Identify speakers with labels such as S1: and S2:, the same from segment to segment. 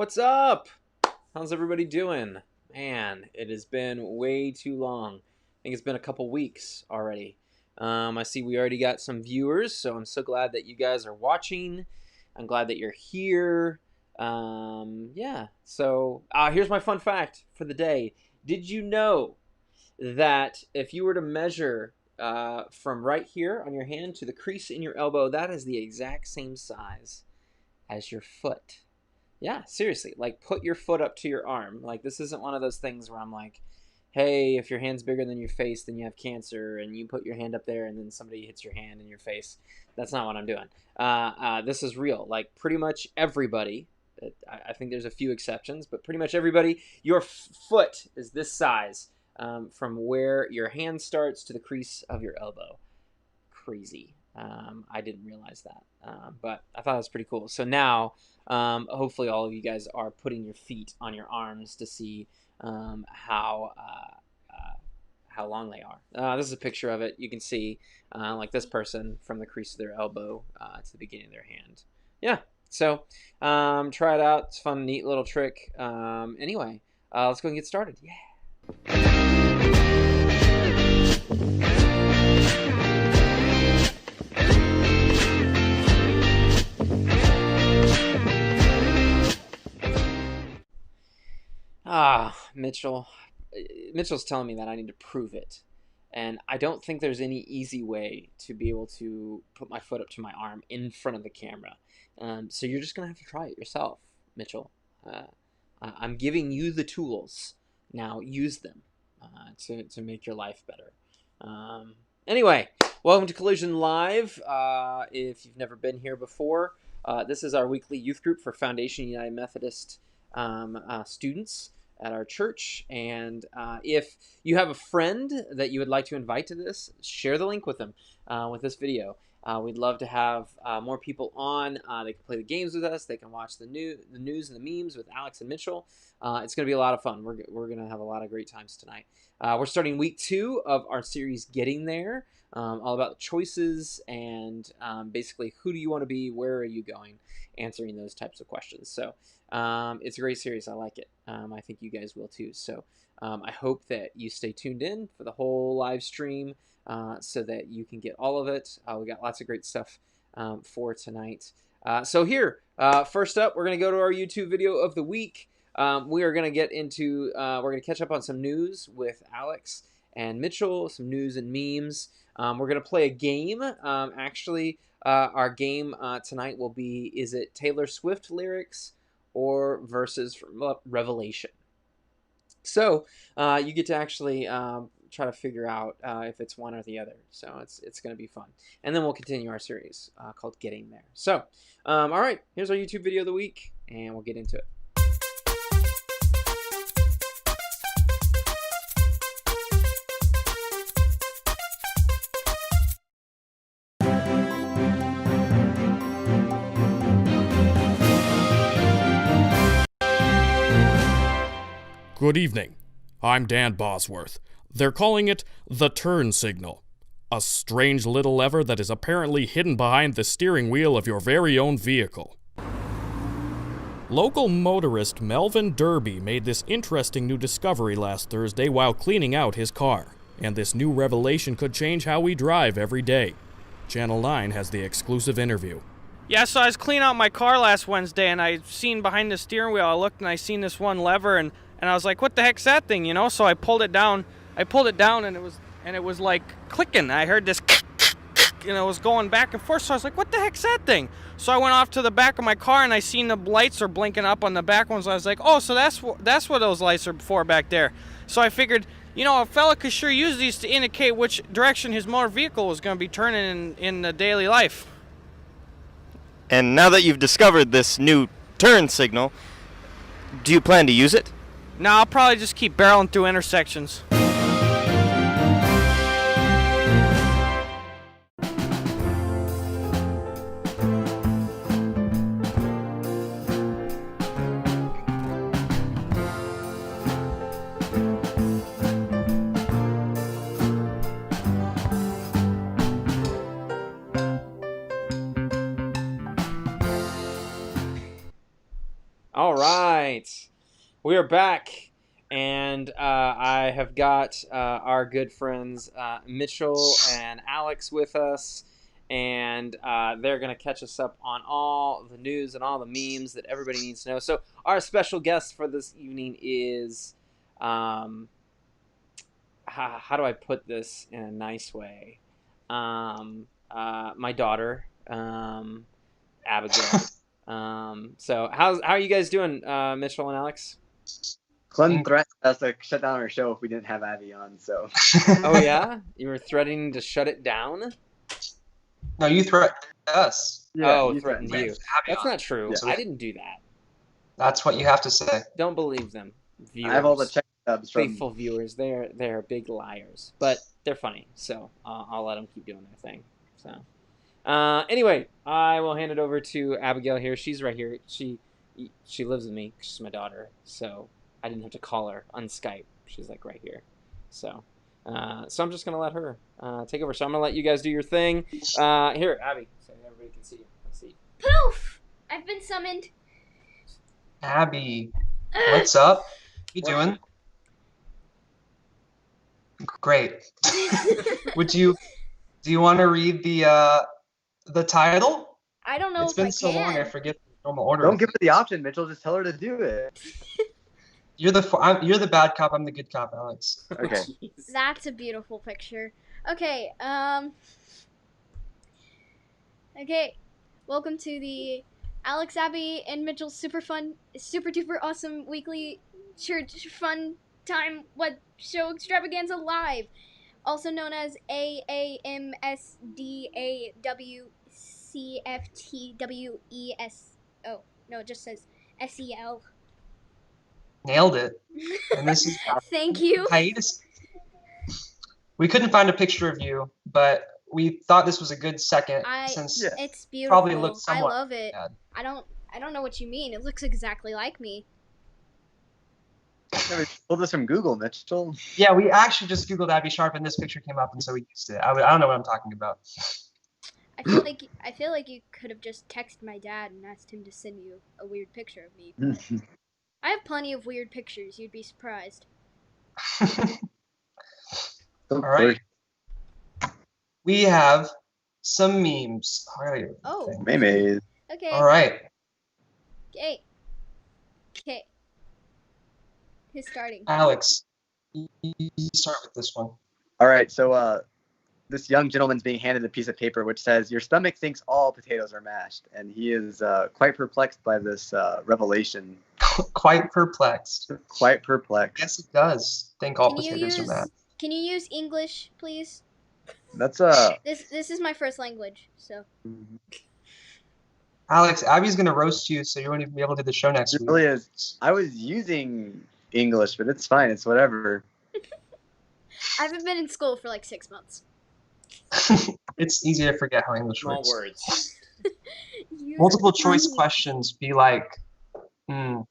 S1: what's up? How's everybody doing? Man, it has been way too long. I think it's been a couple weeks already. I see we already got some viewers, so I'm so glad that you guys are watching. I'm glad that you're here. Yeah, so here's my fun fact for the day. Did you know that if you were to measure from right here on your hand to the crease in your elbow, that is the exact same size as your foot? Yeah, seriously, like put your foot up to your arm. Like this isn't one of those things where I'm like, hey, if your hand's bigger than your face, then you have cancer, and you put your hand up there and then somebody hits your hand in your face. That's not what I'm doing. This is real. Like pretty much everybody, I think there's a few exceptions, but pretty much everybody, your foot is this size from where your hand starts to the crease of your elbow. Crazy. I didn't realize that, but I thought it was pretty cool. So now, hopefully all of you guys are putting your feet on your arms to see how long they are. This is a picture of it. You can see like this person from the crease of their elbow to the beginning of their hand. Yeah, so try it out. It's a fun, neat little trick. Anyway, let's go and get started. Yeah. Mitchell's telling me that I need to prove it. And I don't think there's any easy way to be able to put my foot up to my arm in front of the camera. So you're just going to have to try it yourself, Mitchell. I'm giving you the tools. Now use them to make your life better. Anyway, welcome to Collision Live. If you've never been here before, this is our weekly youth group for Foundation United Methodist students at our church. And if you have a friend that you would like to invite to this, share the link with them with this video. We'd love to have more people on. They can play the games with us. They can watch the news and the memes with Alex and Mitchell. It's going to be a lot of fun. We're going to have a lot of great times tonight. We're starting week 2 of our series Getting There, all about choices and basically who do you want to be, where are you going, answering those types of questions. So it's a great series. I like it. I think you guys will too. So I hope that you stay tuned in for the whole live stream so that you can get all of it. We got lots of great stuff for tonight. So here, first up, we're going to go to our YouTube video of the week. We are going to get into, we're going to catch up on some news with Alex and Mitchell, some news and memes. We're going to play a game. Actually, our game tonight will be, is it Taylor Swift lyrics or verses from Revelation? So you get to actually try to figure out if it's one or the other. So it's going to be fun. And then we'll continue our series called Getting There. So, all right, here's our YouTube video of the week, and we'll get into it.
S2: Good evening. I'm Dan Bosworth. They're calling it the turn signal, a strange little lever that is apparently hidden behind the steering wheel of your very own vehicle. Local motorist Melvin Derby made this interesting new discovery last Thursday while cleaning out his car, and this new revelation could change how we drive every day. Channel 9 has the exclusive interview.
S3: Yeah, so I was cleaning out my car last Wednesday, and I seen behind the steering wheel, I looked and I seen this one lever, and I was like, what the heck's that thing, you know? So I pulled it down, and it was like clicking. I heard this, you know, it was going back and forth. So I was like, what the heck's that thing? So I went off to the back of my car, and I seen the lights are blinking up on the back ones. I was like, oh, so that's what those lights are for back there. So I figured, you know, a fella could sure use these to indicate which direction his motor vehicle was going to be turning in the daily life.
S4: And now that you've discovered this new turn signal, do you plan to use it?
S3: No, I'll probably just keep barreling through intersections.
S1: All right. right, we are back, and I have got our good friends Mitchell and Alex with us, and they're gonna catch us up on all the news and all the memes that everybody needs to know. So our special guest for this evening is, how do I put this in a nice way? My daughter, Abigail. So how are you guys doing, Mitchell and Alex?
S5: Clem threatened us to shut down our show if we didn't have Abby on, so.
S1: Oh yeah, you were threatening to shut it down.
S6: No, you threatened us.
S1: Oh, threatened you.
S6: Abby
S1: That's
S6: on.
S1: not true.
S5: Yeah.
S1: I didn't do that.
S6: That's what you have to say.
S1: Don't believe them. Viewers,
S5: I have all the check stubs from.
S1: faithful viewers. They're big liars, but they're funny. So I'll let them keep doing their thing. So anyway, I will hand it over to Abigail here. She's right here. She lives with me. She's my daughter. So I didn't have to call her on Skype. She's like right here. So I'm just gonna let her take over. So I'm gonna let you guys do your thing. Here, Abby, so everybody can see you. Let's see.
S7: Poof! I've been summoned.
S6: Abby, what's up? You doing? Great. Do you want to read the title?
S7: I don't know
S6: It's
S7: if
S6: been
S7: I
S6: so
S7: can.
S6: long, I forget the normal order.
S5: Don't give her the option, Mitchell. Just tell her to do it.
S6: You're the bad cop. I'm the good cop, Alex.
S5: Okay.
S1: Jeez.
S7: That's a beautiful picture. Okay, okay. Welcome to the Alex, Abby, and Mitchell super duper awesome weekly church fun time show extravaganza live, also known as AAMSDAWCFTWES. Oh no, it just says SEL.
S6: Nailed it. And this is
S7: Thank you.
S6: hiatus. We couldn't find a picture of you, but we thought this was a good second since
S5: Yeah.
S7: It's beautiful.
S6: Probably looks
S7: I
S6: somewhat
S7: love it.
S6: bad.
S7: I don't know what you mean. It looks exactly like me.
S5: Pull this from Google, Mitchell.
S6: Yeah, we actually just Googled Abby Sharp and this picture came up, and so we used it. I don't know what I'm talking about.
S7: I feel like you could have just texted my dad and asked him to send you a weird picture of me. I have plenty of weird pictures. You'd be surprised.
S6: All right. We have some memes. All right.
S7: Oh.
S5: Maybe.
S7: Okay.
S6: All right.
S7: Okay. Okay. Who's starting?
S6: Alex, you start with this one.
S5: All right, so this young gentleman's being handed a piece of paper which says, "Your stomach thinks all potatoes are mashed," and he is quite perplexed by this revelation.
S6: Quite perplexed.
S5: Quite perplexed.
S6: Yes, it does. Think all
S7: Can you
S6: potatoes
S7: use
S6: are mad.
S7: Can you use English, please?
S5: That's
S7: This is my first language, so.
S6: Alex, Abby's gonna roast you, so you won't even be able to do the show next
S5: It
S6: week.
S5: really is. I was using English, but it's fine. It's whatever.
S7: I haven't been in school for like 6 months.
S6: It's easy to forget how English
S1: Small
S6: works.
S1: words.
S6: Multiple choice questions be like, man,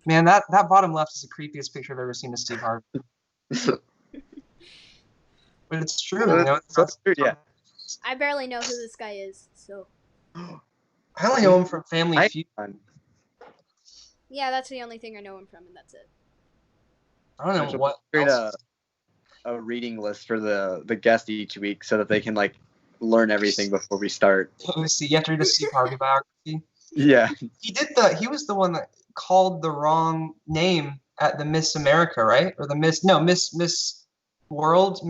S6: that bottom left is the creepiest picture I've ever seen of Steve Harvey. But it's true. You know,
S5: That's true, yeah.
S7: I barely know who this guy is, so.
S6: I only know him from Family Feud.
S7: Yeah, that's the only thing I know him from, and that's it.
S6: I don't know what
S5: Create
S6: else.
S5: a reading list for the guest each week so that they can like learn everything before we start.
S6: See, you have to read a Steve Harvey biography.
S5: Yeah.
S6: He was the one that called the wrong name at the Miss America, right? Or the Miss World,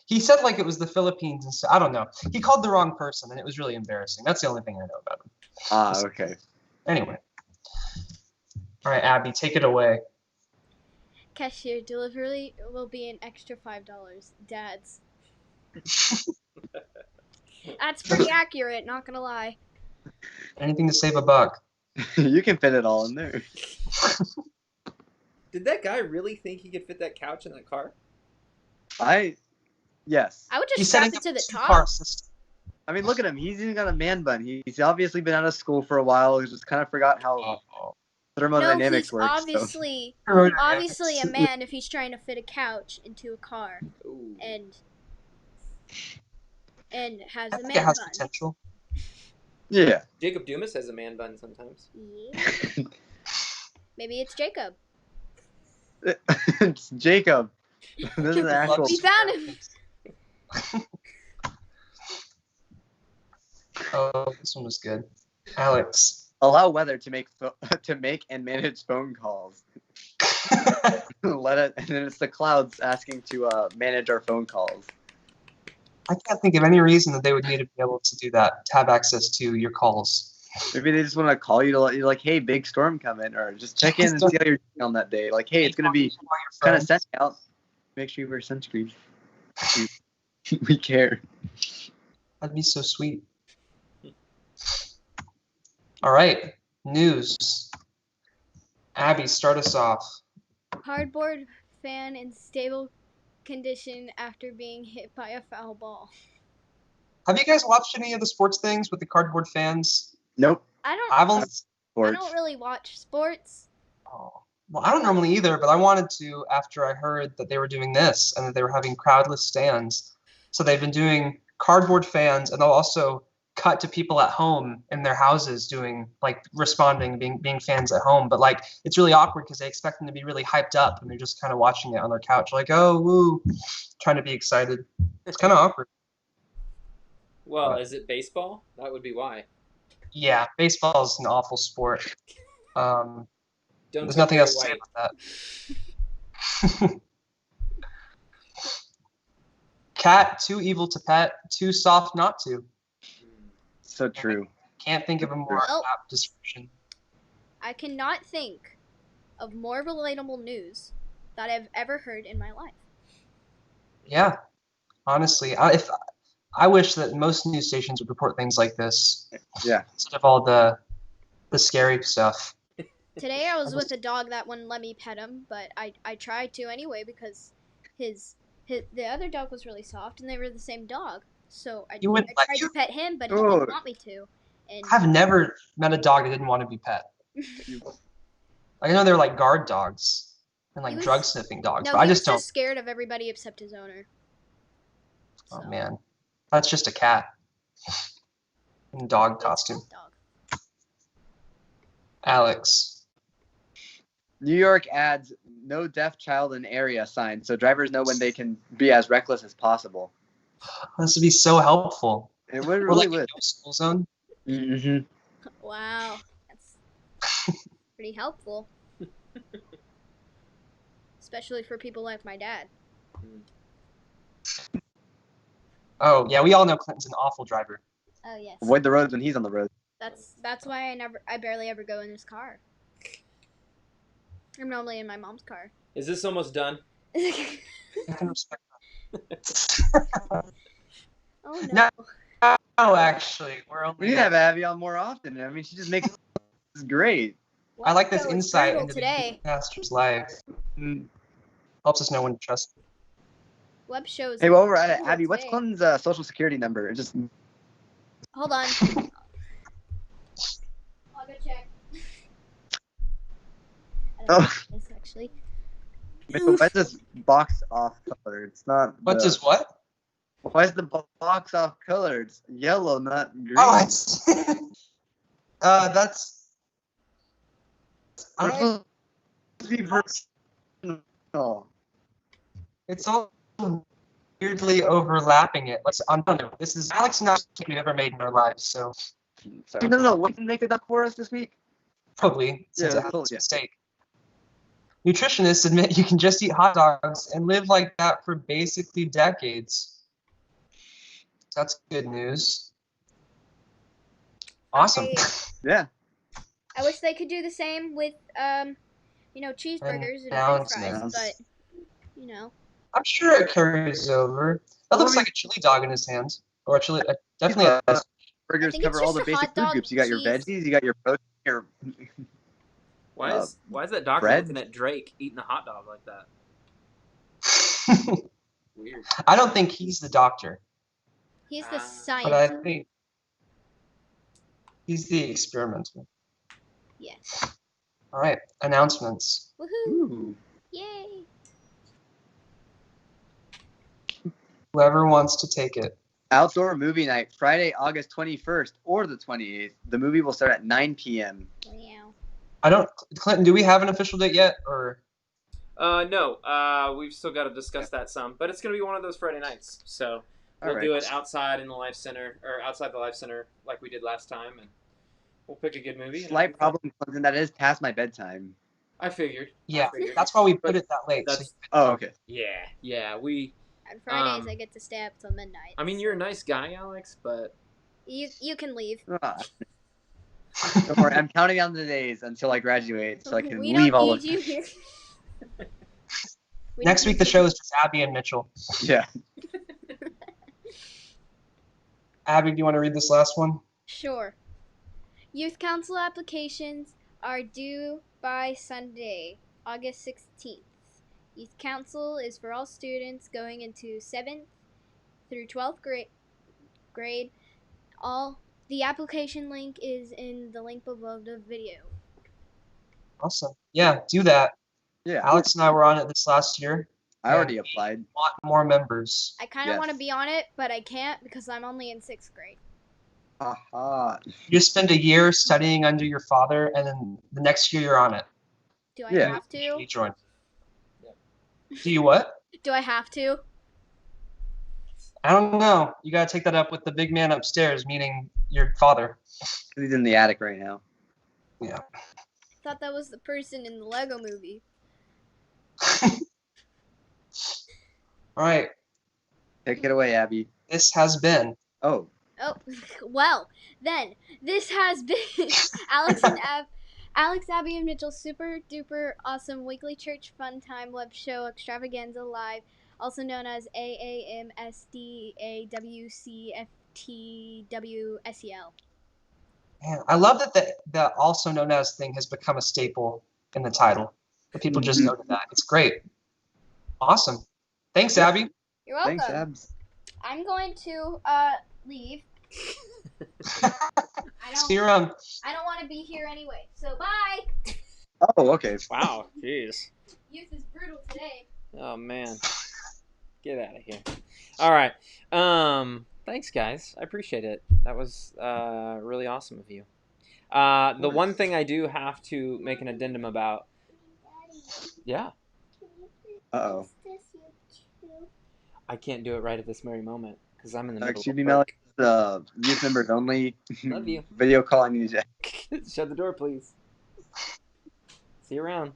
S6: he said like it was the Philippines and so I don't know. He called the wrong person and it was really embarrassing. That's the only thing I know about him.
S5: Ah, okay.
S6: Anyway. All right, Abby, take it away.
S7: Cashier, delivery will be an extra $5. Dad's. That's pretty accurate, not gonna lie.
S6: Anything to save a buck.
S5: You can fit it all in there.
S1: Did that guy really think he could fit that couch in that car?
S5: Yes.
S7: I would
S6: He's
S7: just strap
S6: setting
S7: it
S6: up
S7: to the
S6: a two-car
S7: top.
S6: system.
S5: I mean, look at him. He's even got a man bun. He's obviously been out of school for a while. He's just kind of forgot how
S7: No,
S5: thermodynamics
S7: he's
S5: works.
S7: obviously a man if he's trying to fit a couch into a car
S1: Ooh.
S7: and has
S6: I
S7: a
S6: think
S7: man
S6: it has
S7: bun.
S6: potential.
S5: Yeah.
S1: Jacob Dumas has a man bun sometimes.
S7: Yeah. Maybe it's Jacob.
S5: It's Jacob. This is the actual.
S7: We found him.
S6: Oh, this one was good. Alex.
S5: Allow weather to make to make and manage phone calls. Let it, and then it's the clouds asking to manage our phone calls.
S6: I can't think of any reason that they would need to be able to do that, to have access to your calls.
S5: Maybe they just want to call you to let you like, hey, big storm coming, or just check in and see how you're doing on that day. Like, hey, it's gonna be kind of sunny out. Make sure you wear sunscreen. We care.
S6: That'd be so sweet. All right, news. Abby, start us off.
S7: Cardboard fan in stable condition after being hit by a foul ball.
S6: Have you guys watched any of the sports things with the cardboard fans?
S5: Nope.
S6: I've only.
S7: I
S5: Sports.
S7: don't really watch sports.
S6: Oh. Well, I don't normally either, but I wanted to after I heard that they were doing this and that they were having crowdless stands. So they've been doing cardboard fans, and they'll also cut to people at home in their houses doing like responding, being fans at home. But like it's really awkward because they expect them to be really hyped up, and they're just kind of watching it on their couch, like, oh, woo, trying to be excited. It's kind of awkward.
S1: Well, is it baseball? That would be why.
S6: Yeah, baseball is an awful sport.
S1: Don't
S6: There's
S1: tell
S6: nothing
S1: Barry
S6: else to say
S1: White.
S6: about that. Cat, too evil to pet, too soft not to.
S5: So true.
S6: Can't think of a more
S7: Well-
S6: apt description.
S7: I cannot think of more relatable news that I've ever heard in my life.
S6: Yeah, honestly, I wish that most news stations would report things like this
S5: Yeah.
S6: instead of all the scary stuff.
S7: Today I was with a dog that wouldn't let me pet him, but I tried to anyway because the other dog was really soft and they were the same dog. So I
S6: You wouldn't let
S7: tried
S6: you?
S7: to pet him, but he
S5: Oh.
S7: didn't want me to. And
S6: I've never met a dog that didn't want to be pet. I know they're like guard dogs and like
S7: He was-
S6: drug sniffing dogs,
S7: no,
S6: but I
S7: he was
S6: just don't.
S7: scared of everybody except his owner.
S6: Oh
S7: So,
S6: man, that's just a cat in dog
S7: it's
S6: costume.
S7: his dog.
S6: Alex,
S5: New York adds no deaf child in area sign so drivers know when they can be as reckless as possible.
S6: this would be so helpful.
S5: It would
S6: Or
S5: really
S6: like a
S5: would.
S6: no school zone.
S5: Mm-hmm.
S7: Wow, that's pretty helpful. Especially for people like my dad.
S6: Oh yeah, we all know Clinton's an awful driver.
S7: Oh yes.
S5: Avoid the roads when he's on the road.
S7: That's why I barely ever go in his car. I'm normally in my mom's car.
S1: Is this almost done?
S6: I can respect
S7: Oh no.
S6: No. Oh, actually, we're
S5: We
S6: only.
S5: need to have Abby on more often. I mean, she just makes this great.
S6: I like this
S7: Wow, it's
S6: insight
S7: brutal
S6: into
S7: today.
S6: the pastor's life.
S5: Mm.
S6: Helps us know when to trust.
S7: Web shows.
S5: Hey, while we're at it,
S7: brutal
S5: Abby, what's
S7: today.
S5: Clinton's social security number? Just
S7: Hold on. I'll go check. I don't know
S5: Oh.
S7: this actually.
S5: why is this box off color? It's not.
S6: What
S5: the-
S6: does what?
S5: Why is the box off color? It's yellow, not green.
S6: Oh, it's. That's.
S5: We're
S6: I,
S5: supposed to be personal.
S6: it's all weirdly overlapping it. Let's. I don't know. This is Alex and I we've ever made in our lives, so
S5: No. What can make it up for us this week?
S6: probably since
S5: Yeah,
S6: it
S5: totally,
S6: was a
S5: yeah.
S6: mistake. Nutritionists admit you can just eat hot dogs and live like that for basically decades. That's good news. Awesome.
S5: Yeah.
S7: I wish they could do the same with cheeseburgers and
S6: Announcements.
S7: french fries, but
S6: I'm sure it carries over. That looks like a chili dog in his hands, or a chili. Definitely. A,
S5: Burgers
S7: think it's
S5: cover all
S7: just
S5: the
S7: a
S5: basic
S7: hot
S5: food
S7: dog,
S5: groups. You got your
S7: cheese.
S5: veggies, you got your protein, your
S1: Why
S5: Uh,
S1: is that doctor
S5: bread?
S1: looking at Drake eating a hot dog like that? Weird.
S6: I don't think he's the doctor,
S7: he's the
S6: but
S7: scientist.
S6: I think he's the experimenter.
S7: Yes.
S6: All right, announcements.
S7: Woohoo!
S5: Ooh.
S7: Yay!
S6: Whoever wants to take it.
S5: Outdoor movie night, Friday, August 21st or the 28th. The movie will start at 9 p.m.
S7: Wow.
S6: I don't. Clinton, do we have an official date yet, or?
S1: No. We've still got to discuss that some, but it's gonna be one of those Friday nights. So we'll
S5: Alright.
S1: do it outside in the Life Center or outside the Life Center like we did last time, and we'll pick a good movie. and
S5: Slight
S1: it'll be fun.
S5: problem, Clinton. That is past my bedtime.
S1: I figured.
S6: Yeah,
S1: I figured.
S6: that's why we put
S1: But
S6: it that late. So
S1: That's
S5: Oh, okay.
S1: yeah. We.
S7: On Fridays,
S1: Um,
S7: I get to stay up till midnight.
S1: I mean, you're a nice guy, Alex, but
S7: You can leave.
S5: Ah. Don't worry, I'm counting down the days until I graduate so I can
S7: We
S5: leave
S7: don't
S5: all
S7: need
S5: of
S7: you here. We
S6: next
S7: don't
S6: week the
S7: need
S6: show is just Abby and Mitchell.
S5: Yeah.
S6: Abby, do you want to read this last one?
S7: Sure. Youth Council applications are due by Sunday, August 16th. Youth Council is for all students going into 7th through 12th grade. The application link is in the link below the video.
S6: Awesome. Yeah, do that.
S5: Yeah.
S6: Alex and I were on it this last year.
S5: I already applied.
S6: Want more members.
S7: I kind of
S5: Yes.
S7: want to be on it, but I can't because I'm only in 6th grade.
S5: Haha.
S6: You just spend a year studying under your father, and then the next year you're on it.
S7: Do I
S5: Yeah.
S7: have to?
S6: You join. Do you what?
S7: Do I have to?
S6: I don't know. You gotta take that up with the big man upstairs, meaning your father.
S5: He's in the attic right now.
S6: Yeah.
S7: Thought that was the person in the Lego movie.
S6: All right.
S5: Take it away, Abby.
S6: This has been.
S5: Oh.
S7: Oh, well, then, this has been Alex, Abby, and Mitchell's super duper awesome weekly church fun time web show extravaganza live, also known as AAMSDAWCFTWSEL.
S6: Man, I love that the also known as thing has become a staple in the title. But people just
S5: Mhm.
S6: noted that. It's great. Awesome. Thanks, Abby.
S7: You're welcome.
S5: Thanks, Abs.
S7: I'm going to leave.
S6: See you around.
S7: I don't want to be here anyway. So bye.
S5: Oh, okay.
S1: wow, jeez.
S7: Youth is brutal today.
S1: Oh man, get out of here. All right. Thanks, guys. I appreciate it. That was really awesome of you. The one thing I do have to make an addendum about. Yeah,
S5: Uh-oh.
S1: I can't do it right at this very moment because I'm in the middle.
S5: Excuse
S1: of
S5: me,
S1: work.
S5: Malik. The youth members only
S1: Love you.
S5: video call. I need you.
S1: Shut the door, please. See you around.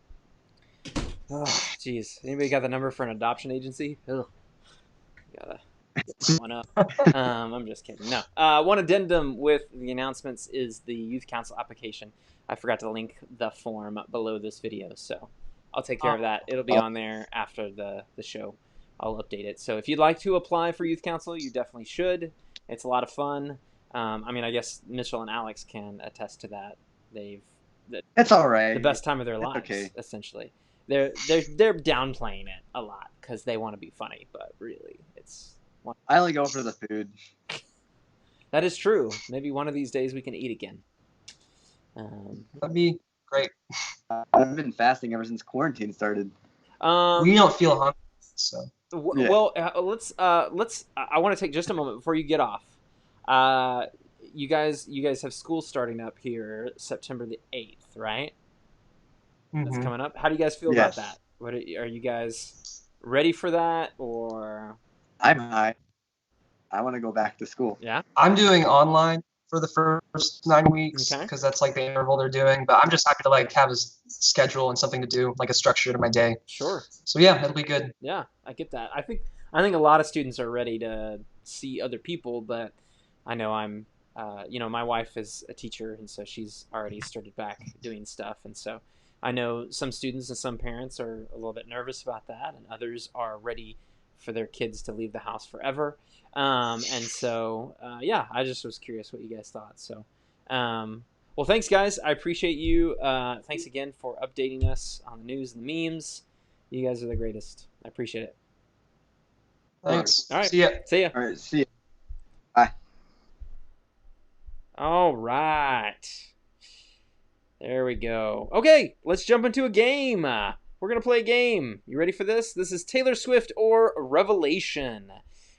S1: Oh, jeez. Anybody got the number for an adoption agency? Ugh. Gotta get one up. I'm just kidding. No. One addendum with the announcements is the youth council application. I forgot to link the form below this video, so I'll take care of that. It'll be on there after the show. I'll update it. So if you'd like to apply for youth council, you definitely should. It's a lot of fun. I mean, I guess Mitchell and Alex can attest to that. They've
S5: It's all right.
S1: the best time of their
S5: It's
S1: lives,
S5: okay.
S1: essentially. They're downplaying it a lot because they want to be funny, but really, it's
S5: I only go for the food.
S1: that is true. Maybe one of these days we can eat again.
S6: That'd be great.
S5: I've been fasting ever since quarantine started.
S6: We don't feel hungry, so.
S5: Yeah.
S1: Well, let's. I want to take just a moment before you get off. You guys have school starting up here September the 8th, right? That's
S6: Mhm.
S1: coming up. How do you guys feel
S5: Yes.
S1: about that? What are you guys ready for that, or
S5: I'm high. I want to go back to school.
S1: yeah?
S6: I'm doing online for the first 9 weeks
S1: Okay.
S6: because that's like the interval they're doing. But I'm just happy to like have a schedule and something to do, like a structure to my day.
S1: Sure.
S6: So yeah, it'll be good.
S1: Yeah, I get that. I think a lot of students are ready to see other people, but I know I'm. My wife is a teacher, and so she's already started back doing stuff, and so I know some students and some parents are a little bit nervous about that, and others are ready for their kids to leave the house forever. And so, I just was curious what you guys thought. So, well, thanks, guys. I appreciate you. Thanks again for updating us on the news and the memes. You guys are the greatest. I appreciate it.
S6: Thanks.
S1: All right.
S6: See ya.
S1: See ya.
S5: All right. See you.
S1: All right. There we go. Okay, let's jump into a game. We're going to play a game. You ready for this? This is Taylor Swift or Revelation.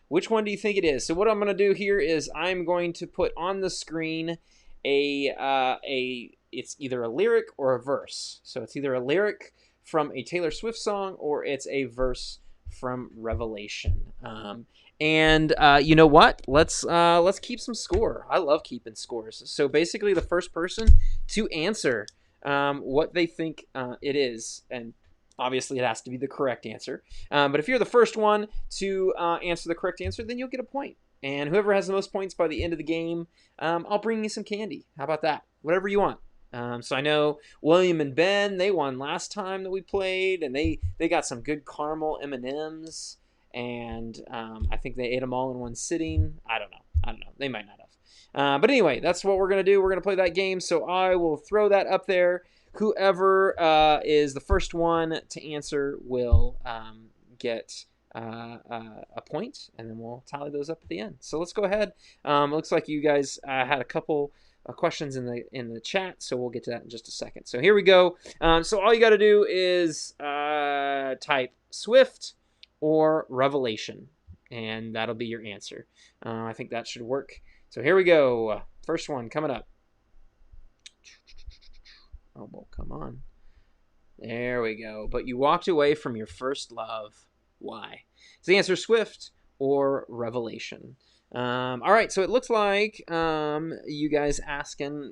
S1: Which one do you think it is? So what I'm going to do here is I'm going to put on the screen a it's either a lyric or a verse. So it's either a lyric from a Taylor Swift song or it's a verse from Revelation. And you know what? Let's keep some score. I love keeping scores. So basically, the first person to answer what they think it is, and obviously it has to be the correct answer. But if you're the first one to answer the correct answer, then you'll get a point. And whoever has the most points by the end of the game, I'll bring you some candy. How about that? Whatever you want. So I know William and Ben, they won last time that we played, and they got some good caramel M&Ms, and I think they ate them all in one sitting. I don't know. They might not have. But anyway, that's what we're going to do. We're going to play that game, so I will throw that up there. Whoever is the first one to answer will get a point, and then we'll tally those up at the end. So let's go ahead. Looks like you guys had a couple questions in the chat, so we'll get to that in just a second. So here we go. So all you got to do is type Swift or Revelation, and that'll be your answer. I think that should work. So here we go. First one coming up. Oh, well, come on. There we go. But you walked away from your first love. Why? Is the answer Swift or Revelation? All right, so it looks like you guys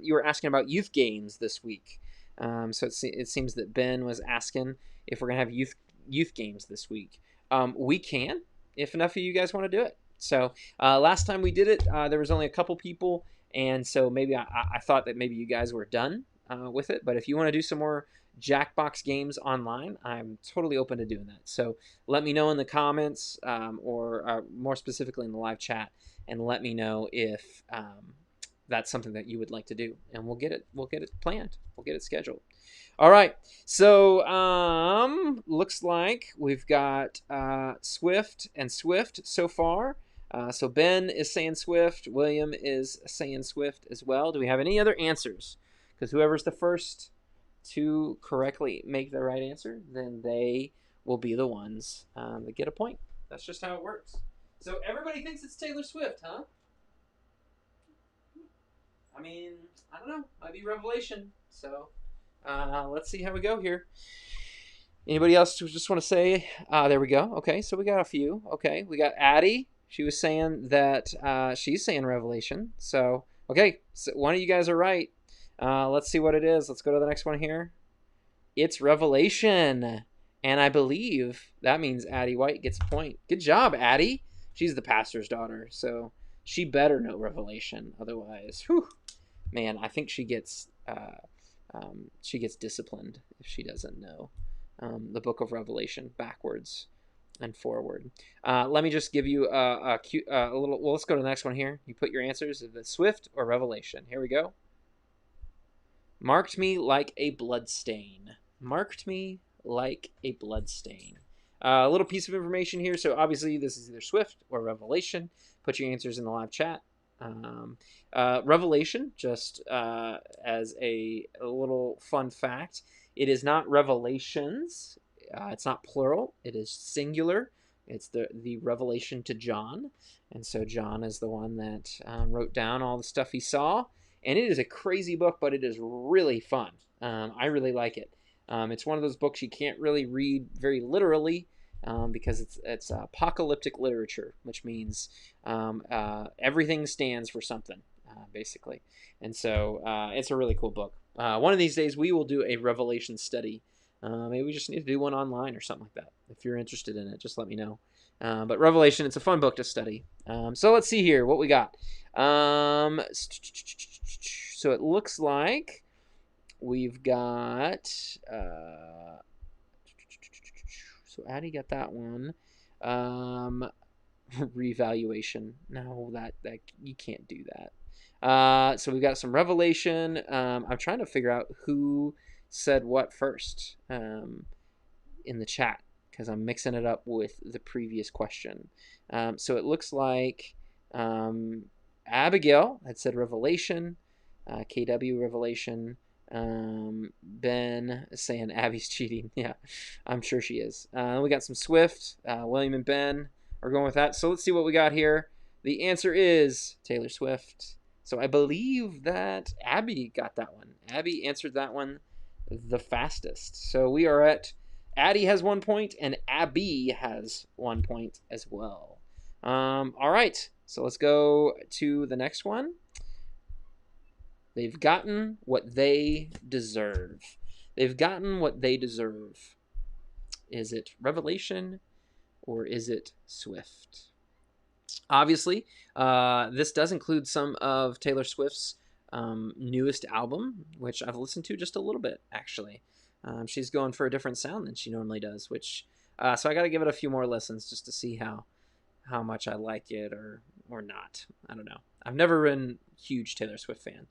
S1: you were asking about youth games this week. So it seems that Ben was asking if we're gonna have youth games this week. We can, if enough of you guys want to do it. So last time we did it, there was only a couple people, and so maybe I thought that maybe you guys were done with it. But if you want to do some more Jackbox games online, I'm totally open to doing that. So let me know in the comments, or more specifically in the live chat, and let me know if that's something that you would like to do, and we'll get it planned. We'll get it scheduled. All right. So looks like we've got Swift and Swift so far. So Ben is saying Swift. William is saying Swift as well. Do we have any other answers? Because whoever's the first to correctly make the right answer, then they will be the ones that get a point. That's just how it works. So everybody thinks it's Taylor Swift, huh? I mean, I don't know. Might be Revelation. So let's see how we go here. Anybody else just want to say? There we go. Okay, so we got a few. Okay, we got Addie. She was saying that she's saying Revelation. So, okay, so one of you guys are right. Let's see what it is. Let's go to the next one here. It's Revelation. And I believe that means Addie White gets a point. Good job, Addie. She's the pastor's daughter, so she better know Revelation. Otherwise, whew, man, I think she gets disciplined if she doesn't know the book of Revelation backwards and forward. Let me just give you a little. Well, let's go to the next one here. You put your answers. Is it Swift or Revelation? Here we go. Marked me like a bloodstain. Marked me like a bloodstain. A little piece of information here. So obviously this is either Swift or Revelation. Put your answers in the live chat. Revelation, just as a little fun fact, it is not revelations. It's not plural. It is singular. It's the revelation to John. And so John is the one that wrote down all the stuff he saw. And it is a crazy book, but it is really fun. I really like it. It's one of those books you can't really read very literally because it's apocalyptic literature, which means everything stands for something, basically. And so it's a really cool book. One of these days we will do a Revelation study. Maybe we just need to do one online or something like that. If you're interested in it, just let me know. But Revelation, it's a fun book to study. So let's see here what we got. So it looks like we've got... so Addie got that one. Revaluation. No, that you can't do that. So we've got some Revelation. I'm trying to figure out who said what first in the chat, because I'm mixing it up with the previous question. So it looks like Abigail had said Revelation, KW Revelation. Ben is saying Abby's cheating. Yeah, I'm sure she is. We got some Swift. William and Ben are going with that. So let's see what we got here. The answer is Taylor Swift. So I believe that Abby got that one. Abby answered that one the fastest. So we are at Addie has 1 point and Abby has 1 point as well. All right, so let's go to the next one. They've gotten what they deserve. They've gotten what they deserve. Is it Revelation or is it Swift? Obviously, this does include some of Taylor Swift's newest album, which I've listened to just a little bit, actually. She's going for a different sound than she normally does, which so I got to give it a few more listens just to see how much I like it or not. I don't know. I've never been a huge Taylor Swift fan.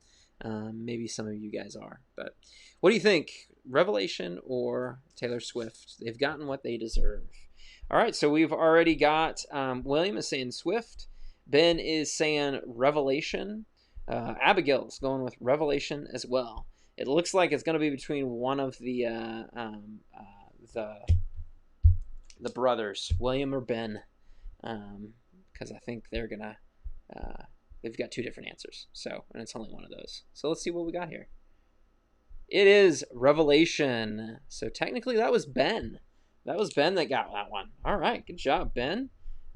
S1: Maybe some of you guys are, but what do you think? Revelation or Taylor Swift? They've gotten what they deserve. All right, so we've already got William is saying Swift. Ben is saying Revelation. Abigail's going with Revelation as well. It looks like it's going to be between one of the brothers, William or Ben, because I think they're gonna. They've got two different answers, so and it's only one of those. So let's see what we got here. It is Revelation. So technically, that was Ben. That was Ben that got that one. All right, good job, Ben.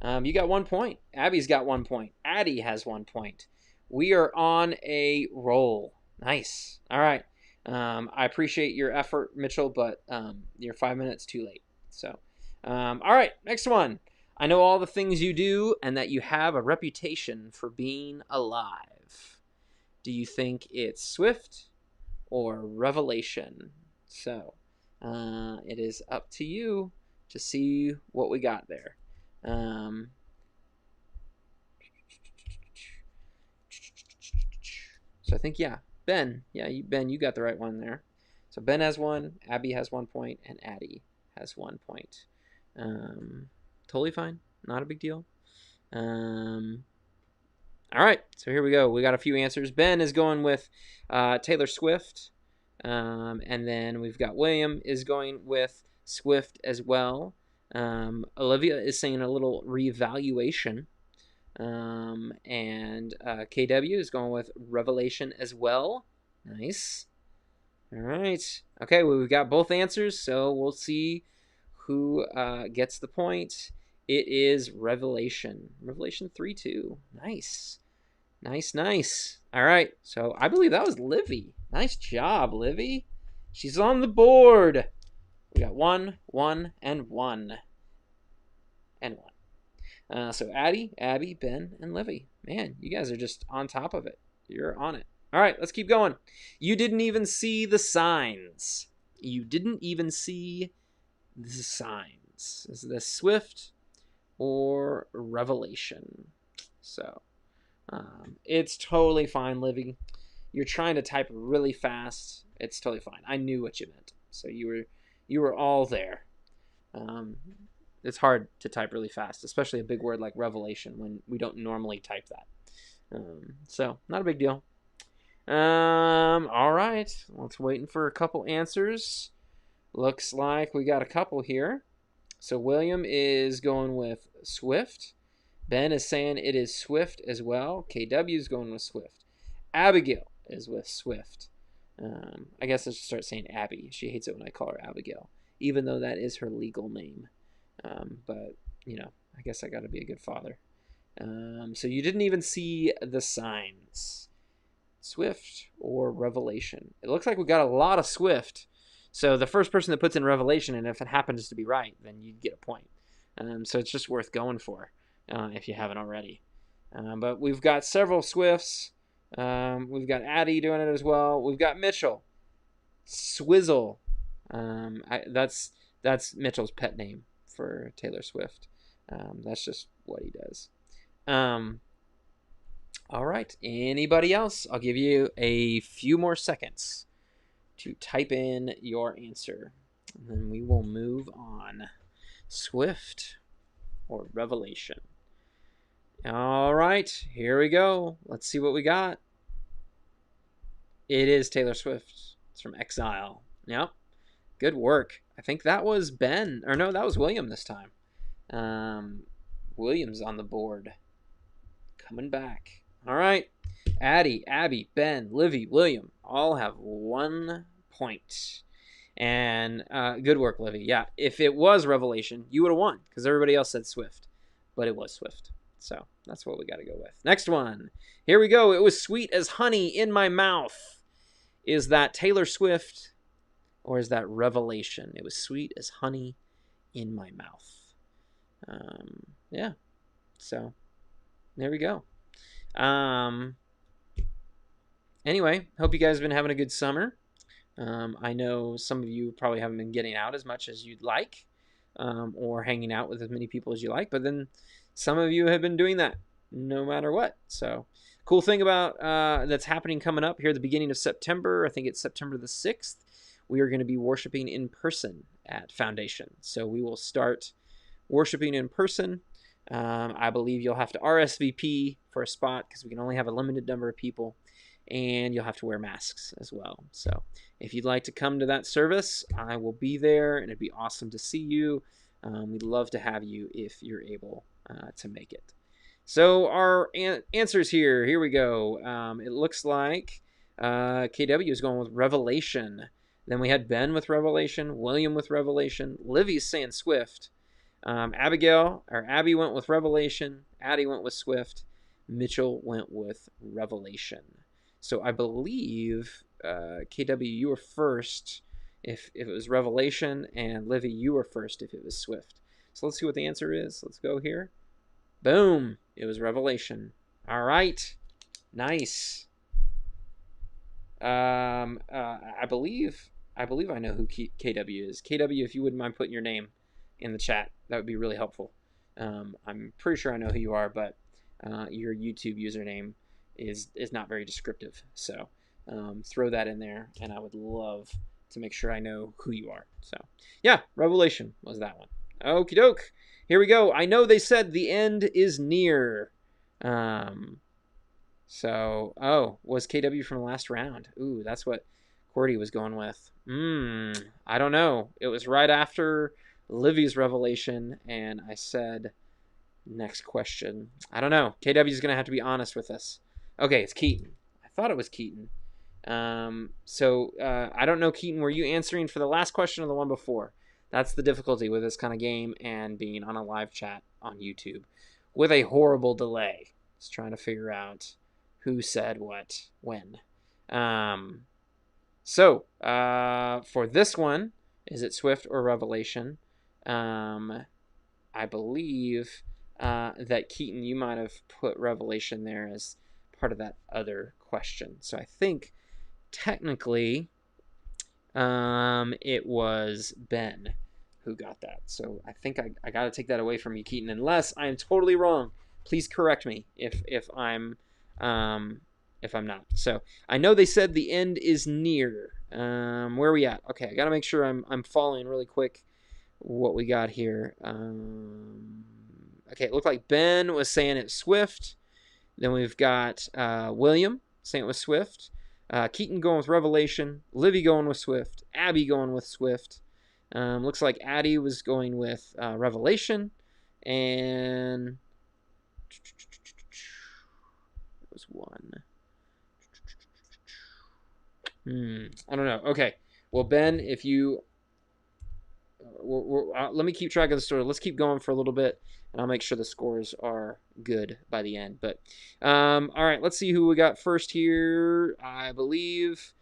S1: You got 1 point. Abby's got 1 point. Addie has 1 point. We are on a roll. Nice. All right. I appreciate your effort, Mitchell, but you're 5 minutes too late. So, all right, next one. I know all the things you do and that you have a reputation for being alive. Do you think it's Swift or Revelation? So, it is up to you to see what we got there. So I think, yeah, Ben. Yeah, Ben, you got the right one there. So Ben has 1, Abby has 1 point, and Addie has 1 point. Totally fine. Not a big deal. All right, so here we go. We got a few answers. Ben is going with Taylor Swift. And then we've got William is going with Swift as well. Olivia is saying a little revaluation. And KW is going with Revelation as well. Nice. All right. Okay, well, we've got both answers, so we'll see who gets the point. It is Revelation. Revelation 3:2. Nice. Nice. All right, so I believe that was Livy. Nice job, Livy. She's on the board. We got 1, 1, and 1. And 1. So Addie, Abby, Ben, and Livy. Man, you guys are just on top of it. You're on it. All right, let's keep going. You didn't even see the signs. You didn't even see the signs. Is this Swift or Revelation? So it's totally fine, Livy. You're trying to type really fast. It's totally fine. I knew what you meant. So you were all there. It's hard to type really fast, especially a big word like Revelation when we don't normally type that. So not a big deal. All right. Let's waiting for a couple answers. Looks like we got a couple here. So William is going with Swift. Ben is saying it is Swift as well. KW is going with Swift. Abigail is with Swift. I guess I should start saying Abby. She hates it when I call her Abigail, even though that is her legal name. But, you know, I guess I got to be a good father. So you didn't even see the signs. Swift or Revelation? It looks like we got a lot of Swift. So the first person that puts in Revelation, and if it happens to be right, then you'd get a point. So it's just worth going for if you haven't already. But we've got several Swifts. We've got Addie doing it as well. We've got Mitchell. Swizzle. That's Mitchell's pet name for Taylor Swift. That's just what he does. All right. Anybody else? I'll give you a few more seconds to type in your answer. And then we will move on. Swift or Revelation? All right. Here we go. Let's see what we got. It is Taylor Swift. It's from Exile. Yep. Good work. I think that was Ben. Or no, that was William this time. William's on the board. Coming back. All right. Addie, Abby, Ben, Livy, William all have 1 point. And good work, Livy. Yeah, if it was Revelation, you would have won because everybody else said Swift. But it was Swift. So that's what we got to go with. Next one. Here we go. It was sweet as honey in my mouth. Is that Taylor Swift or is that Revelation? It was sweet as honey in my mouth. Yeah. So there we go. Anyway, hope you guys have been having a good summer. I know some of you probably haven't been getting out as much as you'd like, or hanging out with as many people as you like, but then some of you have been doing that no matter what. So cool thing about that's happening coming up here at the beginning of September, I think it's September the 6th, we are going to be worshiping in person at Foundation. So we will start worshiping in person. I believe you'll have to RSVP for a spot because we can only have a limited number of people, and you'll have to wear masks as well. So if you'd like to come to that service, I will be there, and it'd be awesome to see you. We'd love to have you if you're able to make it. So our answers here we go. It looks like KW is going with Revelation. Then we had Ben with Revelation, William with Revelation, Livy's saying Swift. Abby went with Revelation, Addie went with Swift, Mitchell went with Revelation. So I believe, KW, you were first if it was Revelation, and Livy, you were first if it was Swift. So let's see what the answer is. Let's go here. Boom. It was Revelation. All right. Nice. I believe I know who KW is. KW, if you wouldn't mind putting your name in the chat, that would be really helpful. I'm pretty sure I know who you are, but your YouTube username is not very descriptive. So throw that in there, and I would love to make sure I know who you are. So yeah, Revelation was that one. Okie doke. Here we go. I know they said the end is near. Was KW from the last round? Ooh, that's what Cordy was going with. I don't know. It was right after Livy's Revelation, and I said next question. I don't know. KW is going to have to be honest with us. Okay, it's Keaton. I thought it was Keaton. I don't know, Keaton, were you answering for the last question or the one before? That's the difficulty with this kind of game and being on a live chat on YouTube with a horrible delay. Just trying to figure out who said what when. For this one, is it Swift or Revelation? I believe that Keaton, you might have put Revelation there as part of that other question. So I think technically it was Ben who got that. So I think I got to take that away from you, Keaton, unless I am totally wrong. Please correct me if I'm not. So I know they said the end is near. Where are we at? Okay, I got to make sure I'm following really quick what we got here. Okay, it looked like Ben was saying it's Swift. Then we've got William saying it was Swift. Keaton going with Revelation. Livy going with Swift. Abby going with Swift. Looks like Addie was going with Revelation. And it was one. I don't know. Okay. Well, Ben, if you... let me keep track of the story. Let's keep going for a little bit, and I'll make sure the scores are good by the end. But all right, let's see who we got first here. I believe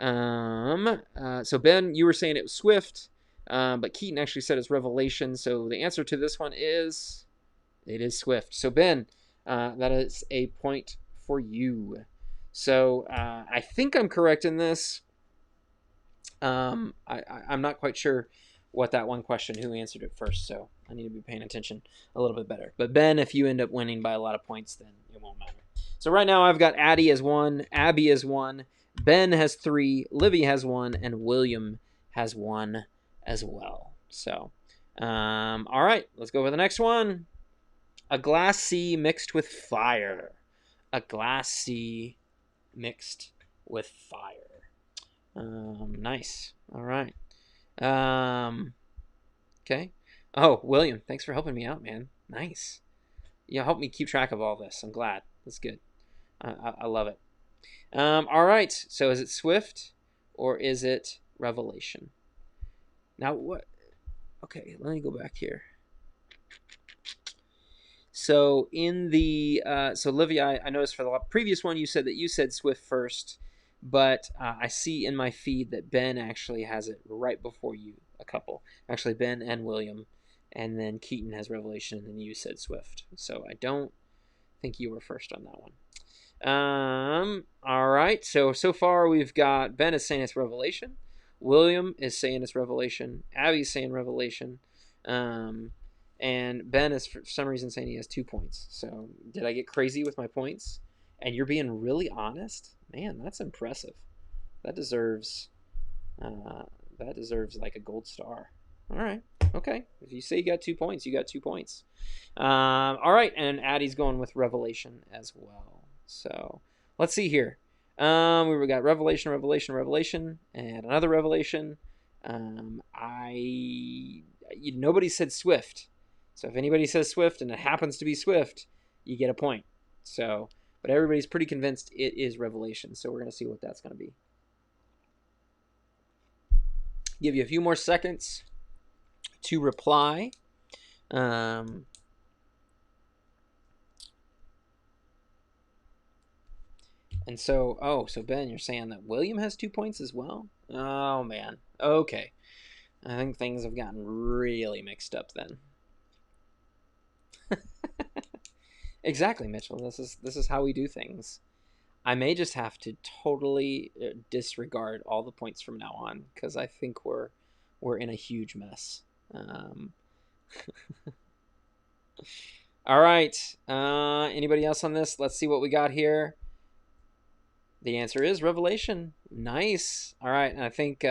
S1: so Ben, you were saying it was Swift, but Keaton actually said it's Revelation. So the answer to this one is it is Swift. So Ben, that is a point for you. So I think I'm correct in this. I'm not quite sure what that one question, who answered it first, so I need to be paying attention a little bit better. But Ben, if you end up winning by a lot of points, then it won't matter. So right now I've got Addie as 1, Abby as 1, Ben has 3, Livy has 1, and William has 1 as well. So, all right, let's go with the next one. A glass sea mixed with fire. A glass sea mixed with fire. Nice. All right. Okay. Oh, William, thanks for helping me out, man. Nice. You helped me keep track of all this. I'm glad. That's good. I love it. All right. So is it Swift or is it Revelation? Now what? Okay, let me go back here. So in the so Livia, I noticed for the previous one you said that you said Swift first, but I see in my feed that Ben actually has it right before you. A couple, actually Ben and William, and then Keaton has Revelation, and then you said Swift. So I don't think you were first on that one. All right. So far we've got Ben is saying it's Revelation, William is saying it's Revelation, Abby's saying Revelation, and Ben is for some reason saying he has 2 points. So did I get crazy with my points? And you're being really honest, man. That's impressive. That deserves like a gold star. All right. Okay. If you say you got 2 points, you got 2 points. All right. And Addie's going with Revelation as well. So let's see here. We got Revelation, and another Revelation. Nobody said Swift. So if anybody says Swift and it happens to be Swift, you get a point. So, but everybody's pretty convinced it is Revelation. So we're going to see what that's going to be. Give you a few more seconds to reply. And so, so Ben, you're saying that William has 2 points as well? Oh, man. Okay. I think things have gotten really mixed up then. Exactly, Mitchell. This is how we do things. I may just have to totally disregard all the points from now on because I think we're in a huge mess. All right. Anybody else on this? Let's see what we got here. The answer is Revelation. Nice. All right. And I think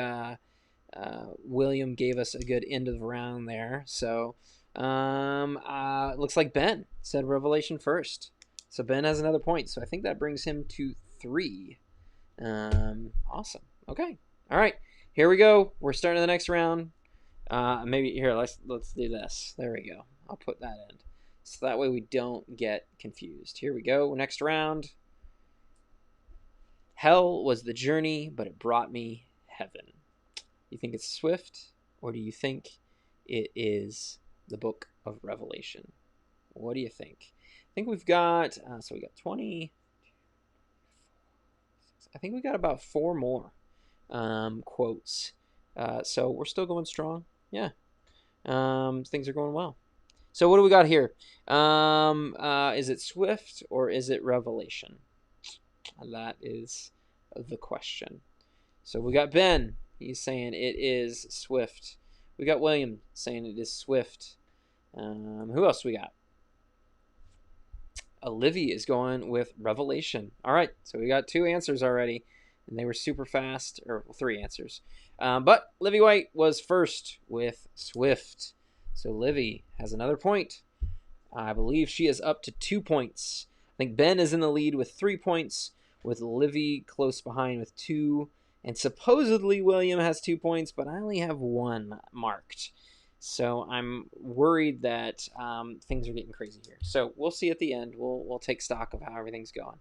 S1: William gave us a good end of the round there. So looks like Ben said Revelation first. So Ben has another point. So I think that brings him to 3. Awesome. Okay. All right. Here we go. We're starting the next round. Maybe here. Let's do this. There we go. I'll put that in. So that way we don't get confused. Here we go. Next round. Hell was the journey, but it brought me heaven. You think it's Swift, or do you think it is the book of Revelation? What do you think? I think we've got, so we got 20. I think we got about 4 more quotes. So we're still going strong. Yeah. Things are going well. So what do we got here? Is it Swift or is it Revelation? That is the question. So we got Ben. He's saying it is Swift. We got William saying it is Swift. Who else we got? Olivia is going with Revelation. All right, so we got 2 answers already, and they were super fast, or 3 answers. But Livy White was first with Swift. So Livy has another point. I believe she is up to 2 points. I think Ben is in the lead with 3 points, with Livy close behind with 2. And supposedly William has 2 points, but I only have 1 marked. So I'm worried that things are getting crazy here. So we'll see at the end. We'll take stock of how everything's going.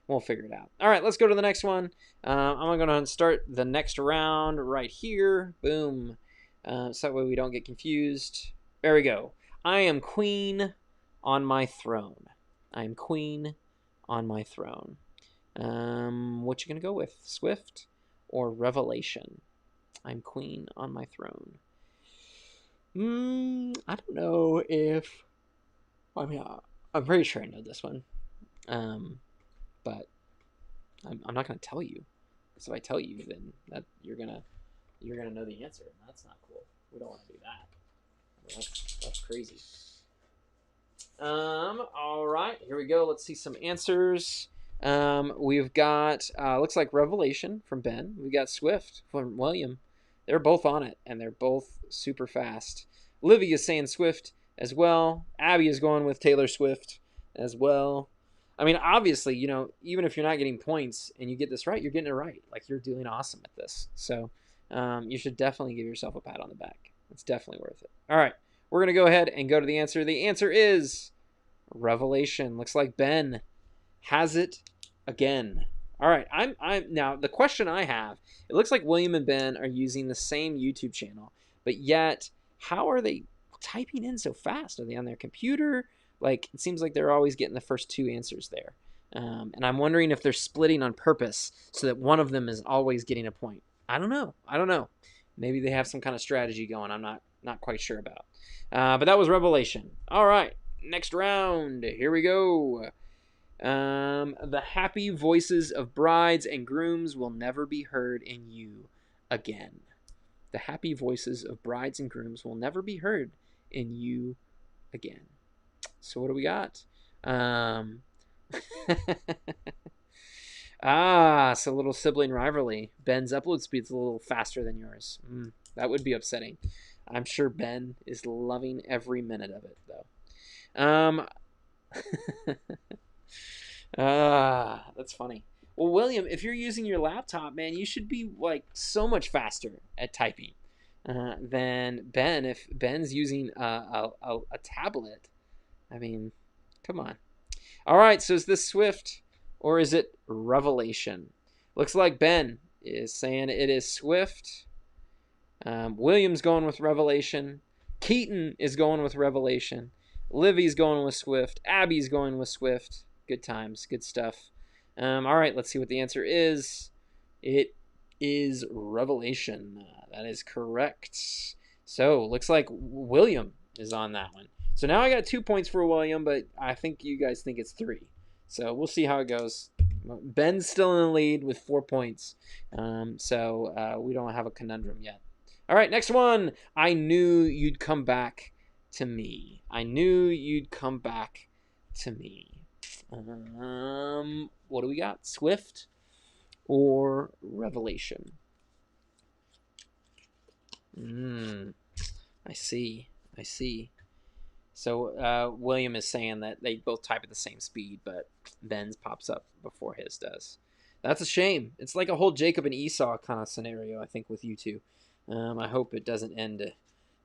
S1: We'll figure it out. All right, let's go to the next one. I'm going to start the next round right here. Boom. So that way we don't get confused. There we go. I am queen on my throne. I am queen on my throne. What you going to go with? Swift or Revelation? I'm queen on my throne. I don't know if... I'm pretty sure I know this one. But I'm not going to tell you. Because if I tell you, then that you're gonna know the answer. And that's not cool. We don't want to do that. That's crazy. All right, here we go. Let's see some answers. We've got looks like Revelation from Ben. We got Swift from William. They're both on it, and they're both super fast. Livy is saying Swift as well. Abby is going with Taylor Swift as well. I mean, obviously, even if you're not getting points and you get this right, you're getting it right. Like, you're doing awesome at this. So you should definitely give yourself a pat on the back. It's definitely worth it. All right, we're going to go ahead and go to the answer. The answer is Revelation. Looks like Ben has it again. All right, I'm now the question I have. It looks like William and Ben are using the same YouTube channel, but yet how are they typing in so fast? Are they on their computer? Like, it seems like they're always getting the first two answers there. And I'm wondering if they're splitting on purpose so that one of them is always getting a point. I don't know. Maybe they have some kind of strategy going. I'm not quite sure about. But that was Revelation. All right, next round. Here we go. The happy voices of brides and grooms will never be heard in you again. The happy voices of brides and grooms will never be heard in you again. So what do we got? So a little sibling rivalry. Ben's upload speed's a little faster than yours. That would be upsetting. I'm sure Ben is loving every minute of it, though. That's funny. Well, William, if you're using your laptop, man, you should be like so much faster at typing than Ben. If Ben's using a tablet, I mean, come on. All right, so is this Swift or is it Revelation? Looks like Ben is saying it is Swift. William's going with Revelation. Keaton is going with Revelation. Livy's going with Swift. Abby's going with Swift. Good times, good stuff. All right, let's see what the answer is. It is Revelation. That is correct. So, looks like William is on that one. So now I got 2 points for William, but I think you guys think it's 3. So we'll see how it goes. Ben's still in the lead with 4 points. So we don't have a conundrum yet. All right, next one. I knew you'd come back to me. I knew you'd come back to me. What do we got? Swift or Revelation? I see. So William is saying that they both type at the same speed, but Ben's pops up before his does. That's a shame. It's like a whole Jacob and Esau kind of scenario, I think, with you two. I hope it doesn't end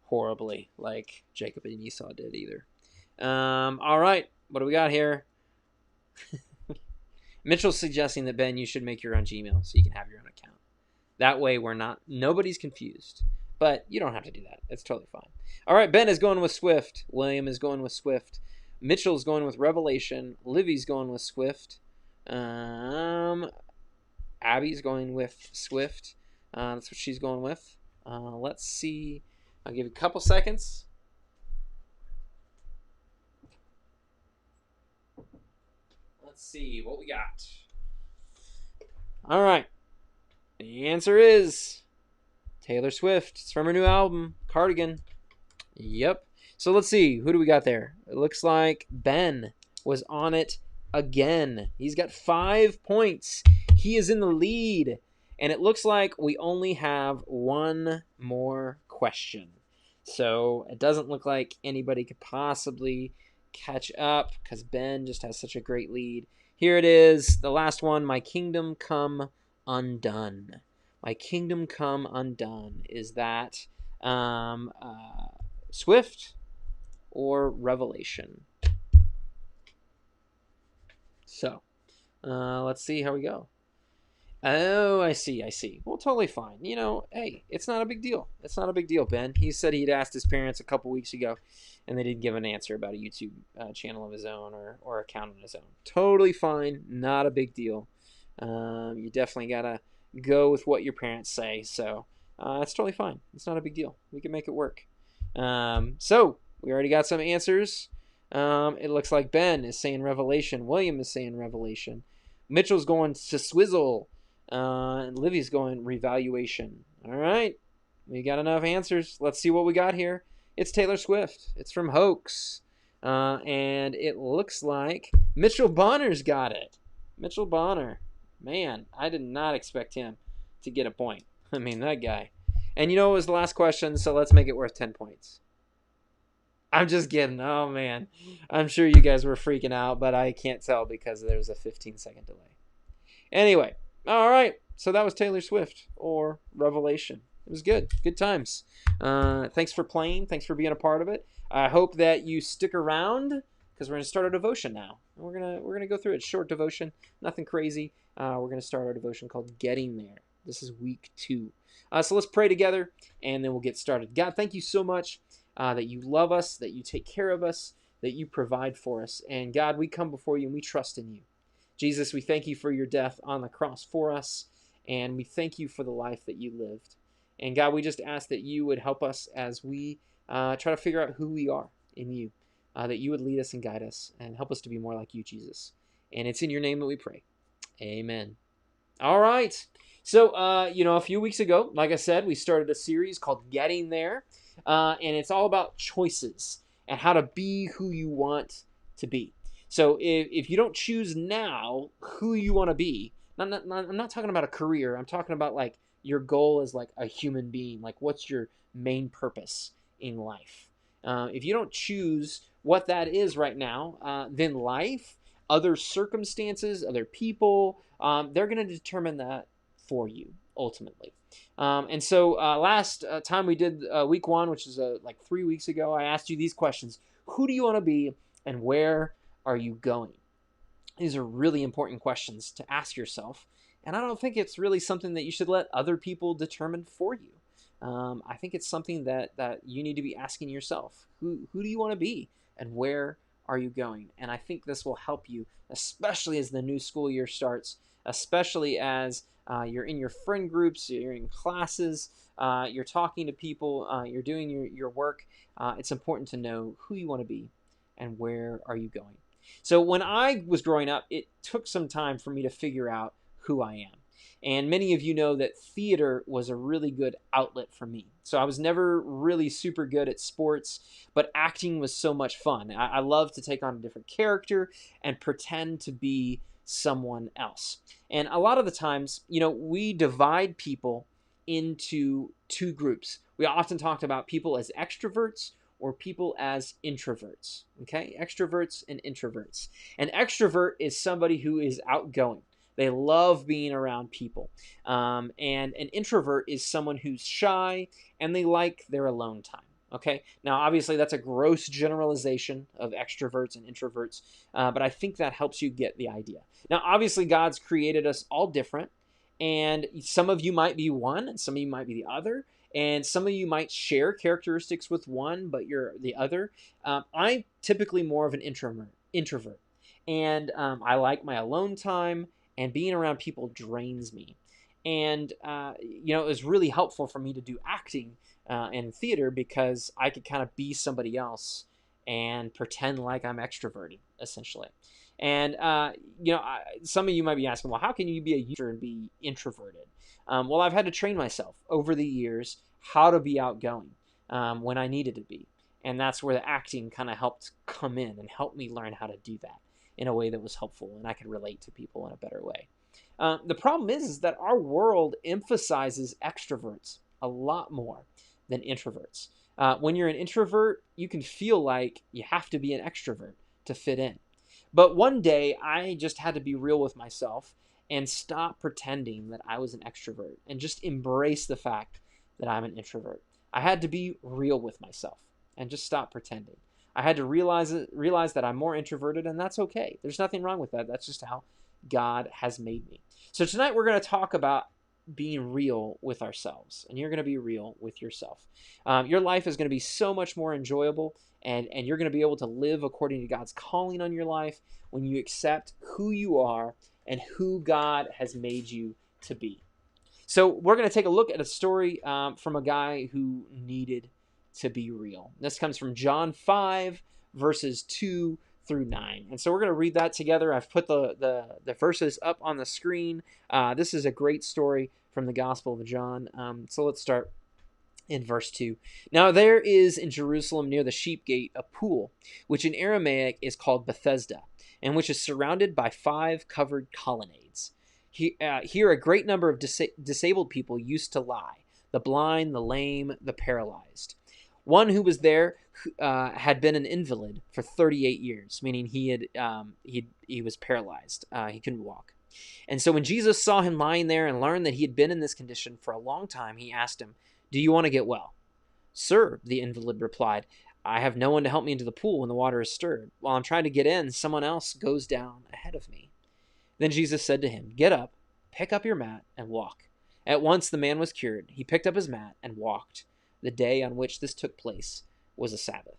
S1: horribly like Jacob and Esau did either. All right, what do we got here? Mitchell's suggesting that, Ben, you should make your own Gmail so you can have your own account. That way nobody's confused. But you don't have to do that. It's totally fine. All right, Ben is going with Swift. William is going with Swift. Mitchell's going with Revelation. Livy's going with Swift. Abby's going with Swift. That's what she's going with. Let's see. I'll give you a couple seconds. Let's see what we got. All right. The answer is Taylor Swift. It's from her new album, Cardigan. Yep. So let's see. Who do we got there? It looks like Ben was on it again. He's got 5 points. He is in the lead. And it looks like we only have one more question. So it doesn't look like anybody could possibly catch up because Ben just has such a great lead. Here it is. The last one. My kingdom come undone. My kingdom come undone. Is that Swift or Revelation? So let's see how we go. Oh, I see. Well, totally fine. You know, hey, it's not a big deal. It's not a big deal, Ben. He said he'd asked his parents a couple weeks ago, and they didn't give an answer about a YouTube channel of his own or account on his own. Totally fine. Not a big deal. You definitely got to go with what your parents say. So it's totally fine. It's not a big deal. We can make it work. So we already got some answers. It looks like Ben is saying Revelation. William is saying Revelation. Mitchell's going to Swizzle. And Livy's going Revaluation. All right. We got enough answers. Let's see what we got here. It's Taylor Swift. It's from Hoax. And it looks like Mitchell Bonner's got it. Mitchell Bonner. Man, I did not expect him to get a point. I mean, that guy. And you know what was the last question, so let's make it worth 10 points. I'm just kidding. Oh, man. I'm sure you guys were freaking out, but I can't tell because there's a 15-second delay. Anyway, all right. So that was Taylor Swift or Revelation. It was good. Good times. Thanks for playing. Thanks for being a part of it. I hope that you stick around because we're going to start our devotion now. And we're gonna go through it. Short devotion, nothing crazy. We're going to start our devotion called Getting There. This is week 2. So let's pray together, and then we'll get started. God, thank you so much that you love us, that you take care of us, that you provide for us. And God, we come before you and we trust in you. Jesus, we thank you for your death on the cross for us, and we thank you for the life that you lived. And God, we just ask that you would help us as we try to figure out who we are in you, that you would lead us and guide us and help us to be more like you, Jesus. And it's in your name that we pray. Amen. All right. So, a few weeks ago, like I said, we started a series called Getting There, and it's all about choices and how to be who you want to be. So if you don't choose now who you want to be, I'm not talking about a career. I'm talking about like your goal as like a human being. Like what's your main purpose in life? If you don't choose what that is right now, then life, other circumstances, other people, they're going to determine that for you ultimately. And so last time we did week 1, which is like 3 weeks ago, I asked you these questions. Who do you want to be and where are you going? These are really important questions to ask yourself. And I don't think it's really something that you should let other people determine for you. I think it's something that you need to be asking yourself. Who do you want to be and where are you going? And I think this will help you, especially as the new school year starts, especially as you're in your friend groups, you're in classes, you're talking to people, you're doing your work. It's important to know who you want to be and where are you going. So when I was growing up, it took some time for me to figure out who I am. And many of you know that theater was a really good outlet for me. So I was never really super good at sports, but acting was so much fun. I love to take on a different character and pretend to be someone else. And a lot of the times, we divide people into 2 groups. We often talked about people as extroverts or people as introverts, okay? Extroverts and introverts. An extrovert is somebody who is outgoing. They love being around people. And an introvert is someone who's shy and they like their alone time, okay? Now, obviously, that's a gross generalization of extroverts and introverts, but I think that helps you get the idea. Now, obviously, God's created us all different, and some of you might be one, and some of you might be the other, and some of you might share characteristics with one, but you're the other. I'm typically more of an introvert, and I like my alone time, and being around people drains me. And, it was really helpful for me to do acting and theater because I could kind of be somebody else and pretend like I'm extroverted, essentially. And, some of you might be asking, well, how can you be a user and be introverted? Well, I've had to train myself over the years how to be outgoing when I needed to be. And that's where the acting kind of helped come in and help me learn how to do that in a way that was helpful and I could relate to people in a better way. The problem is that our world emphasizes extroverts a lot more than introverts. When you're an introvert, you can feel like you have to be an extrovert to fit in. But one day, I just had to be real with myself and stop pretending that I was an extrovert and just embrace the fact that I'm an introvert. I had to be real with myself and just stop pretending. I had to realize that I'm more introverted, and that's okay. There's nothing wrong with that. That's just how God has made me. So tonight we're going to talk about being real with ourselves, and you're going to be real with yourself. Your life is going to be so much more enjoyable, and you're going to be able to live according to God's calling on your life when you accept who you are and who God has made you to be. So we're going to take a look at a story from a guy who needed to be real. This comes from John 5, verses 2 through 9. And so we're going to read that together. I've put the verses up on the screen. This is a great story from the Gospel of John. So let's start in verse 2. Now there is in Jerusalem near the sheep gate a pool, which in Aramaic is called Bethesda, and which is surrounded by 5 covered colonnades. Here a great number of disabled people used to lie, the blind, the lame, the paralyzed. One who was there had been an invalid for 38 years, meaning he was paralyzed. He couldn't walk. And so when Jesus saw him lying there and learned that he had been in this condition for a long time, he asked him, "Do you want to get well?" "Sir," the invalid replied, I have no one to help me into the pool when the water is stirred. While I'm trying to get in, someone else goes down ahead of me." Then Jesus said to him, "Get up, pick up your mat, and walk." At once the man was cured. He picked up his mat and walked. The day on which this took place was a Sabbath.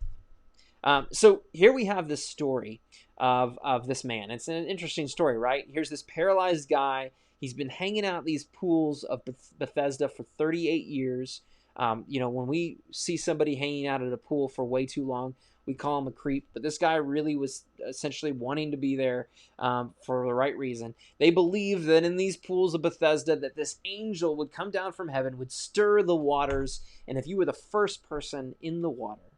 S1: So here we have this story of this man. It's an interesting story, right? Here's this paralyzed guy. He's been hanging out these pools of Bethesda for 38 years. When we see somebody hanging out at a pool for way too long, we call him a creep. But this guy really was essentially wanting to be there for the right reason. They believed that in these pools of Bethesda that this angel would come down from heaven, would stir the waters, and if you were the first person in the water,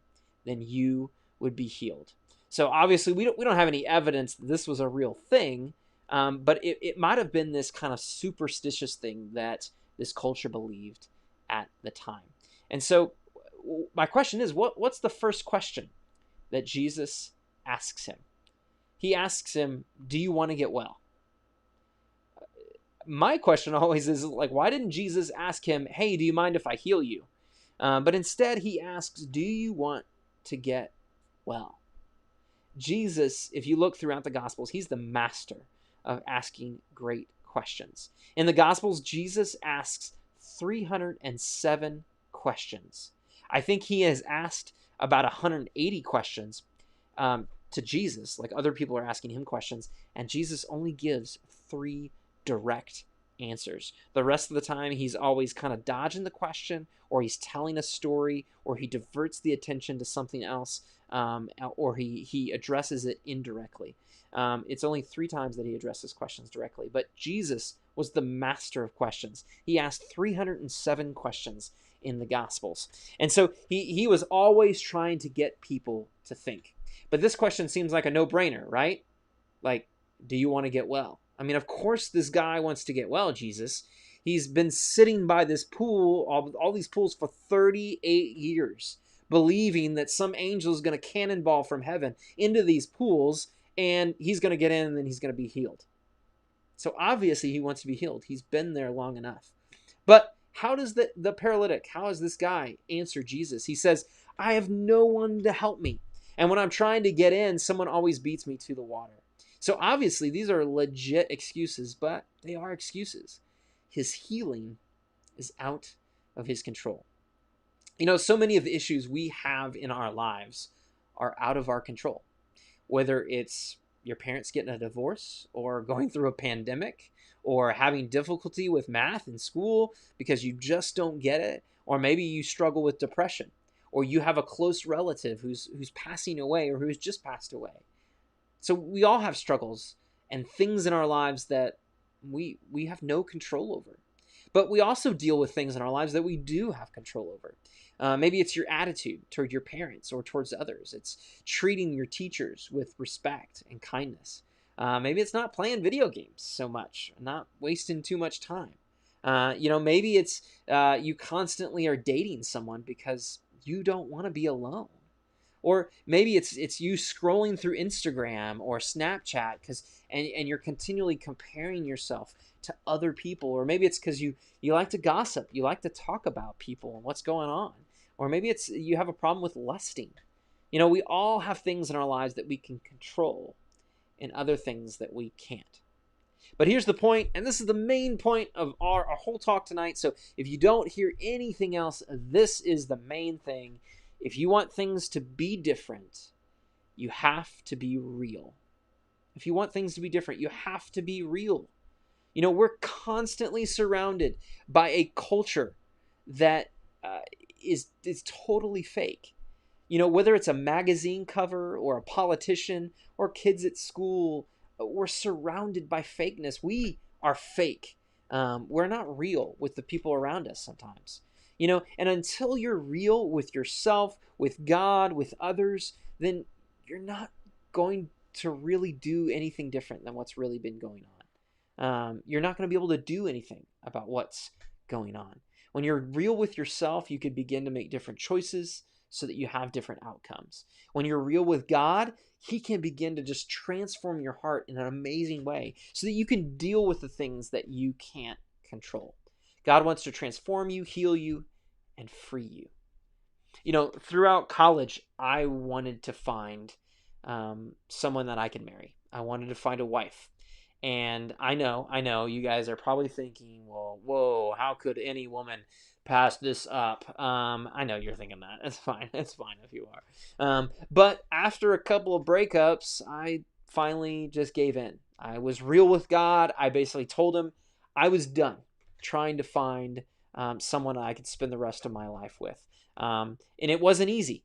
S1: then you would be healed. So obviously we don't have any evidence that this was a real thing, but it might have been this kind of superstitious thing that this culture believed at the time. And so my question is, what's the first question that Jesus asks him? He asks him, "Do you want to get well?" My question always is, like, why didn't Jesus ask him, "Hey, do you mind if I heal you?" But instead he asks, "Do you want to get well?" Jesus, if you look throughout the Gospels, he's the master of asking great questions. In the Gospels, Jesus asks 307 questions. I think he has asked about 180 questions to Jesus, like other people are asking him questions, and Jesus only gives 3 direct answers. The rest of the time, he's always kind of dodging the question, or he's telling a story, or he diverts the attention to something else, or he addresses it indirectly. It's only 3 times that he addresses questions directly, but Jesus was the master of questions. He asked 307 questions in the Gospels. And so he was always trying to get people to think. But this question seems like a no-brainer, right? Like, do you want to get well? I mean, of course this guy wants to get well, Jesus. He's been sitting by this pool, all these pools for 38 years, believing that some angel is going to cannonball from heaven into these pools, and he's going to get in and then he's going to be healed. So obviously he wants to be healed. He's been there long enough. But how does the paralytic, how does this guy answer Jesus? He says, "I have no one to help me. And when I'm trying to get in, someone always beats me to the water." So obviously these are legit excuses, but they are excuses. His healing is out of his control. So many of the issues we have in our lives are out of our control. Whether it's your parents getting a divorce, or going through a pandemic, or having difficulty with math in school because you just don't get it, or maybe you struggle with depression, or you have a close relative who's passing away or who's just passed away. So we all have struggles and things in our lives that we have no control over. But we also deal with things in our lives that we do have control over. Maybe it's your attitude toward your parents or towards others. It's treating your teachers with respect and kindness. Maybe it's not playing video games so much, not wasting too much time. Maybe it's you constantly are dating someone because you don't want to be alone. Or maybe it's you scrolling through Instagram or Snapchat and you're continually comparing yourself to other people. Or maybe it's because you like to gossip, you like to talk about people and what's going on. Or maybe it's you have a problem with lusting. We all have things in our lives that we can control and other things that we can't. But here's the point, and this is the main point of our whole talk tonight. So if you don't hear anything else, this is the main thing. If you want things to be different, you have to be real. If you want things to be different, you have to be real. We're constantly surrounded by a culture that is totally fake. Whether it's a magazine cover or a politician or kids at school, we're surrounded by fakeness. We are fake. We're not real with the people around us sometimes. And until you're real with yourself, with God, with others, then you're not going to really do anything different than what's really been going on. You're not going to be able to do anything about what's going on. When you're real with yourself, you can begin to make different choices so that you have different outcomes. When you're real with God, He can begin to just transform your heart in an amazing way so that you can deal with the things that you can't control. God wants to transform you, heal you, and free you. throughout college, I wanted to find someone that I could marry. I wanted to find a wife. And I know, you guys are probably thinking, well, whoa, how could any woman pass this up? I know you're thinking that. It's fine. It's fine if you are. But after a couple of breakups, I finally just gave in. I was real with God. I basically told him I was done trying to find someone I could spend the rest of my life with. And it wasn't easy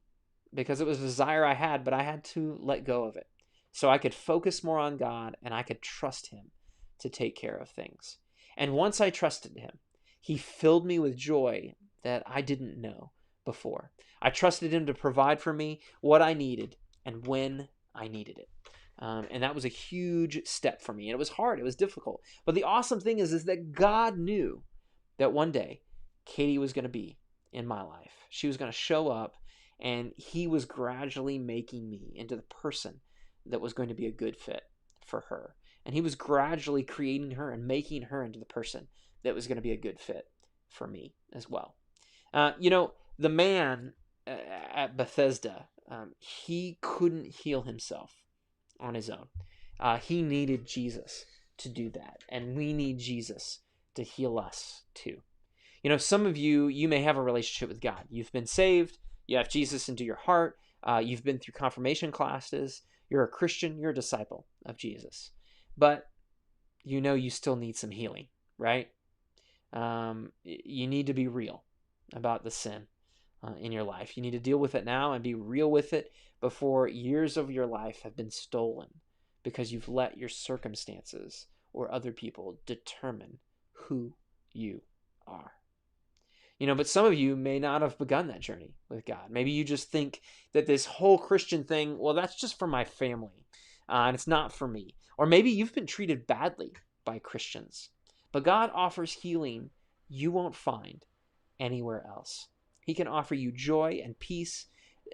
S1: because it was a desire I had, but I had to let go of it so I could focus more on God and I could trust him to take care of things. And once I trusted him, he filled me with joy that I didn't know before. I trusted him to provide for me what I needed and when I needed it. And that was a huge step for me. And it was hard. It was difficult. But the awesome thing is that God knew that one day Katie was going to be in my life. She was going to show up, and he was gradually making me into the person that was going to be a good fit for her. And he was gradually creating her and making her into the person that was going to be a good fit for me as well. The man at Bethesda, he couldn't heal himself on his own. He needed Jesus to do that. And we need Jesus to heal us too. Some of you may have a relationship with God. You've been saved. You have Jesus into your heart. You've been through confirmation classes. You're a Christian. You're a disciple of Jesus. But you still need some healing, right? You need to be real about the sin in your life. You need to deal with it now and be real with it before years of your life have been stolen because you've let your circumstances or other people determine who you are. But some of you may not have begun that journey with God. Maybe you just think that this whole Christian thing, well, that's just for my family, and it's not for me. Or maybe you've been treated badly by Christians, but God offers healing you won't find anywhere else. He can offer you joy and peace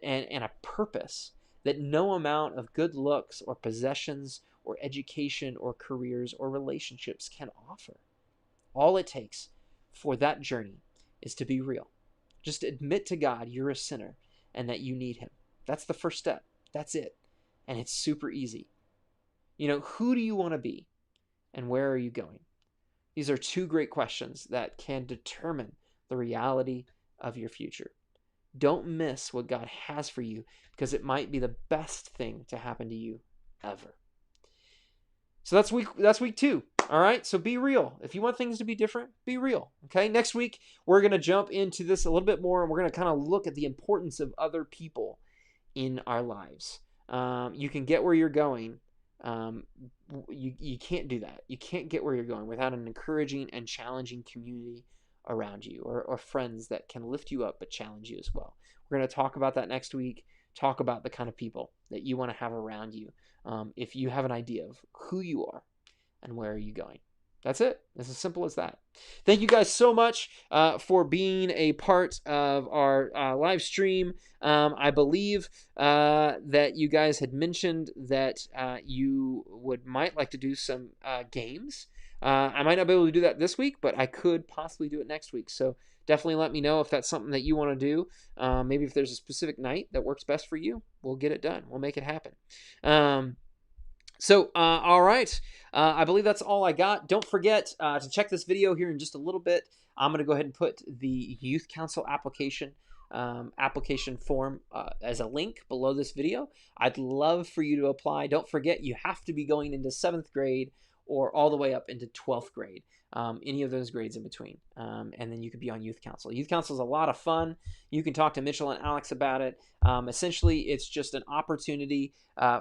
S1: and a purpose that no amount of good looks or possessions or education or careers or relationships can offer. All it takes for that journey is to be real. Just admit to God you're a sinner and that you need him. That's the first step. That's it. And it's super easy. Who do you want to be and where are you going? These are two great questions that can determine the reality of your future. Don't miss what God has for you because it might be the best thing to happen to you ever. So that's week 2. All right, so be real. If you want things to be different, be real. Okay, next week we're going to jump into this a little bit more, and we're going to kind of look at the importance of other people in our lives. You can get where you're going. You can't do that. You can't get where you're going without an encouraging and challenging community around you or friends that can lift you up but challenge you as well. We're going to talk about that next week. Talk about the kind of people that you want to have around you if you have an idea of who you are and where are you going. That's it. It's as simple as that. Thank you guys so much for being a part of our live stream. I believe that you guys had mentioned that you might like to do some games. I might not be able to do that this week, but I could possibly do it next week. So definitely let me know if that's something that you want to do. Maybe if there's a specific night that works best for you, we'll get it done. We'll make it happen. All right. I believe that's all I got. Don't forget to check this video here in just a little bit. I'm going to go ahead and put the Youth Council application form as a link below this video. I'd love for you to apply. Don't forget, you have to be going into 7th grade or all the way up into 12th grade. Any of those grades in between. And then you could be on Youth Council. Youth Council is a lot of fun. You can talk to Mitchell and Alex about it. Essentially, it's just an opportunity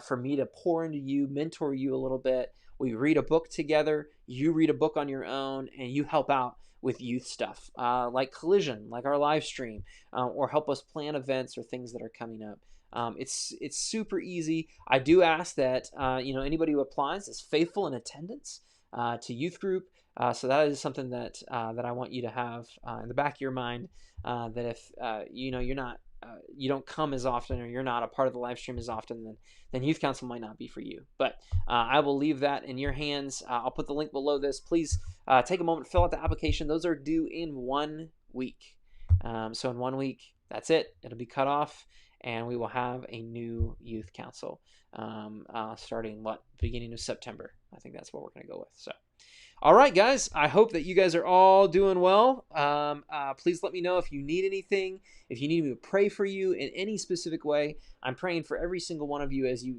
S1: for me to pour into you, mentor you a little bit. We read a book together. You read a book on your own, and you help out with youth stuff like Collision, like our live stream, or help us plan events or things that are coming up. It's super easy. I do ask that anybody who applies is faithful in attendance to youth group. So that is something that I want you to have in the back of your mind. That if you're not, you don't come as often, or you're not a part of the live stream as often, then Youth Council might not be for you. But I will leave that in your hands. I'll put the link below this. Please take a moment, fill out the application. Those are due in 1 week. So in 1 week, that's it. It'll be cut off, and we will have a new youth council starting beginning of September. I think that's what we're going to go with. So, all right, guys. I hope that you guys are all doing well. Please let me know if you need anything. If you need me to pray for you in any specific way, I'm praying for every single one of you as you